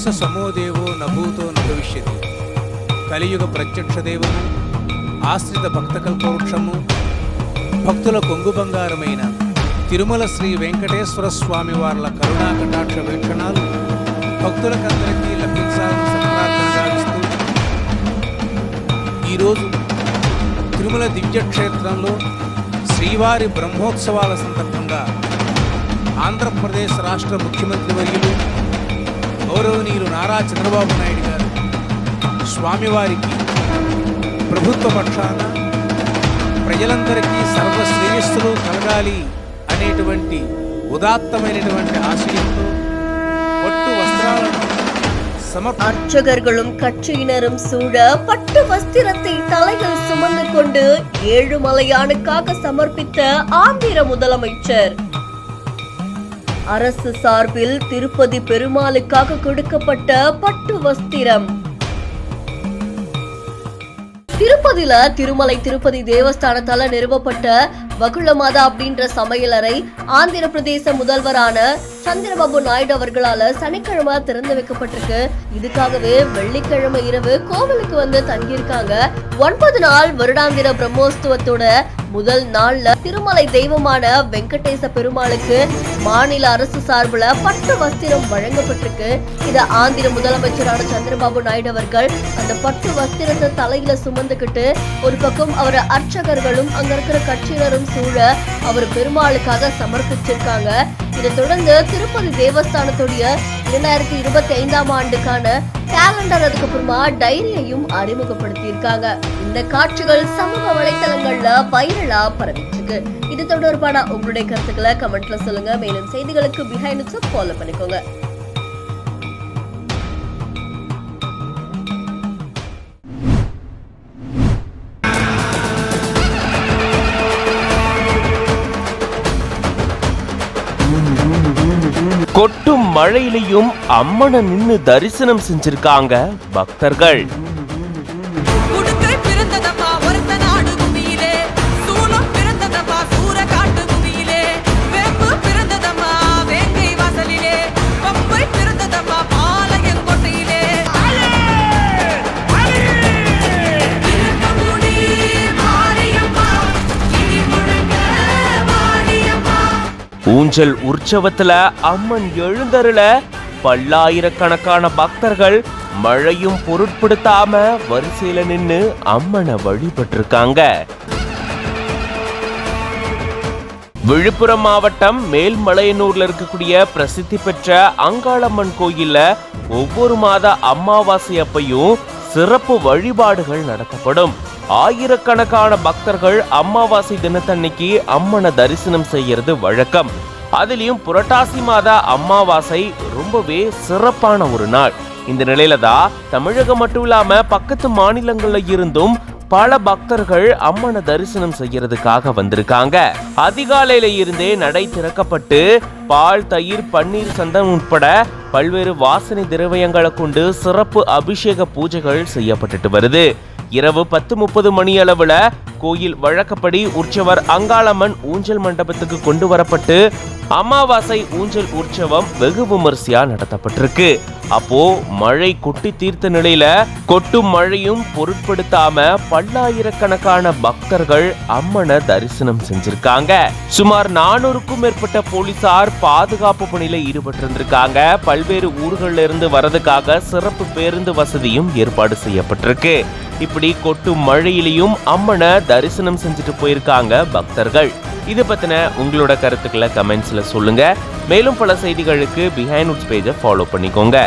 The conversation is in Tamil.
కనీస సమోదేవో నభూతో నభవిష్యతి. కలియుగ ప్రత్యక్ష దైవము, ఆశ్రిత భక్త కల్పవృక్షము, భక్తుల కొంగు బంగారమైన తిరుమల శ్రీ వెంకటేశ్వర స్వామి వార్ల కరుణా కటాక్ష వీక్షణాలు భక్తులకందరికీ లభించాలని సత్ప్రార్థన గావిస్తూ ఈరోజు తిరుమల దివ్యక్షేత్రంలో శ్రీవారి బ్రహ్మోత్సవాల సందర్భంగా ఆంధ్రప్రదేశ్ రాష్ట్ర ముఖ్యమంత్రి వర్యులు గౌరవనీయులు నారా చంద్రబాబు నాయుడు గారు స్వామివారికి ప్రభుత్వ పక్షాన ప్రజలందరికీ సర్వశ్రేయస్సులు కలగాలి అనేటువంటి உதாத்தமைனటువంటి ஆசையோடு பட்டு வஸ்திராలను அர்ச்சகர்களும் கட்சியினரும் சூழ பட்டு வஸ்திரத்தை தலையில் சுமந்து கொண்டு ஏழுமலையானுக்காக சமர்ப்பித்த ஆந்திர முதலமைச்சர். அரசு சார்பில் திருப்பதி பெருமாளுக்காக கொடுக்கப்பட்ட பட்டு வஸ்திரம். திருப்பதியில திருப்பதி தேவஸ்தானத்தால நிறுவப்பட்ட வகுளமாதா அப்படின்ற சமையலறை ஆந்திர பிரதேச முதல்வரான சந்திரபாபு நாயுடு அவர்களால சனிக்கிழமை திறந்து வைக்கப்பட்டிருக்கு. இதுக்காகவே வெள்ளிக்கிழமை இரவு கோவிலுக்கு வந்து தங்கியிருக்காங்க. 9 நாள் வருடாந்திர பிரம்மோத்சவத்தோட முதல் நாள்ல திருமலை தெய்வமான வெங்கடேச பெருமாளுக்கு மாநில அரசு சார்பில் பட்டு வஸ்திரம் வழங்கப்பட்டிருக்கு. இத ஆந்திர முதலமைச்சரான சந்திரபாபு நாயுடு அவர்கள் அந்த பட்டு வஸ்திரத்தை தலையில சுமந்துகிட்டு ஒரு பக்கம் அவர் அர்ச்சகர்களும் அங்க இருக்கிற கட்சியினரும் சூழ அவர் பெருமாளுக்காக சமர்ப்பிச்சிருக்காங்க. இதை தொடர்ந்து திருப்பதி தேவஸ்தானத்துடைய 2025ஆம் ஆண்டுக்கான கேலண்டர், அதுக்கப்புறமா டைரியையும் அறிமுகப்படுத்தியிருக்காங்க. இந்த காட்சிகள் சமூக வலைத்தளங்கள்ல வைரலா பரவிட்டு இருக்கு. இது தொடர்பான உங்களுடைய கருத்துக்களை கமெண்ட்ல சொல்லுங்க. மேலும் செய்திகளுக்கு பிஹைண்ட் நியூஸ் ஃபாலோ பண்ணிக்கோங்க. கொட்டும் மழையிலையும் அம்மனை நின்னு தரிசனம் செஞ்சிருக்காங்க பக்தர்கள். ஊஞ்சல் உற்சவத்துல அம்மன் எழுந்தருள பல்லாயிரக்கணக்கான பக்தர்கள் மழையும் பொருட்படுத்தாம வரிசையில நின்னு அம்மனை வழிபட்டிருக்காங்க. விழுப்புரம் மாவட்டம் மேல்மலையனூர்ல இருக்கக்கூடிய பிரசித்தி பெற்ற அங்காளம்மன் கோயில்ல ஒவ்வொரு மாத அமாவாசை அப்பையும் சிறப்பு வழிபாடுகள் நடத்தப்படும். ஆயிரக்கணக்கான பக்தர்கள் அமாவாசை தினத்தன்னைக்கு அம்மனை தரிசனம் செய்யறது வழக்கம். அதுலயும் புரட்டாசி மாத அமாவாசை ரொம்பவே சிறப்பான ஒரு நாள். இந்த நிலையில தான் தமிழகம் மட்டும் இல்லாம பக்கத்து மாநிலங்கள்ல இருந்தும் பல பக்தர்கள் அம்மனை தரிசனம் செய்யறதுக்காக வந்திருக்காங்க. அதிகாலையில இருந்தே நடை திறக்கப்பட்டு பால், தயிர், பன்னீர், சந்தனம் உட்பட பல்வேறு வாசனை திரவியங்களை கொண்டு சிறப்பு அபிஷேக பூஜைகள் செய்யப்பட்டுட்டு வருது. இரவு 10:30 மணி அளவுல கோயில் வழக்கப்படி உற்சவர் அங்காளம்மன் ஊஞ்சல் மண்டபத்துக்கு கொண்டு வரப்பட்டு அமாவாசை ஊஞ்சல் உற்சவம் வெகு விமர்சையா நடத்தப்பட்டிருக்கு. அப்போ மழை கொட்டி தீர்த்த நிலையில கொட்டும் மழையும் பொருட்படுத்தாம பல்லாயிரக்கணக்கான பக்தர்கள் அம்மனை தரிசனம் செஞ்சிருக்காங்க. சுமார் 400க்கும் மேற்பட்ட போலீசார் பாதுகாப்பு பணியில ஈடுபட்டிருந்திருக்காங்க. பல்வேறு ஊர்கள்ல இருந்து வரதுக்காக சிறப்பு பேருந்து வசதியும் ஏற்பாடு செய்யப்பட்டிருக்கு. இப்படி கொட்டும் மழையிலையும் அம்மனை தரிசனம் செஞ்சுட்டு போயிருக்காங்க பக்தர்கள். இது பத்தின உங்களோட கருத்துக்களை கமெண்ட்ஸ்ல சொல்லுங்க. மேலும் பல செய்திகளுக்கு பிஹைண்ட் நியூஸ் பேஜை ஃபாலோ பண்ணிக்கோங்க.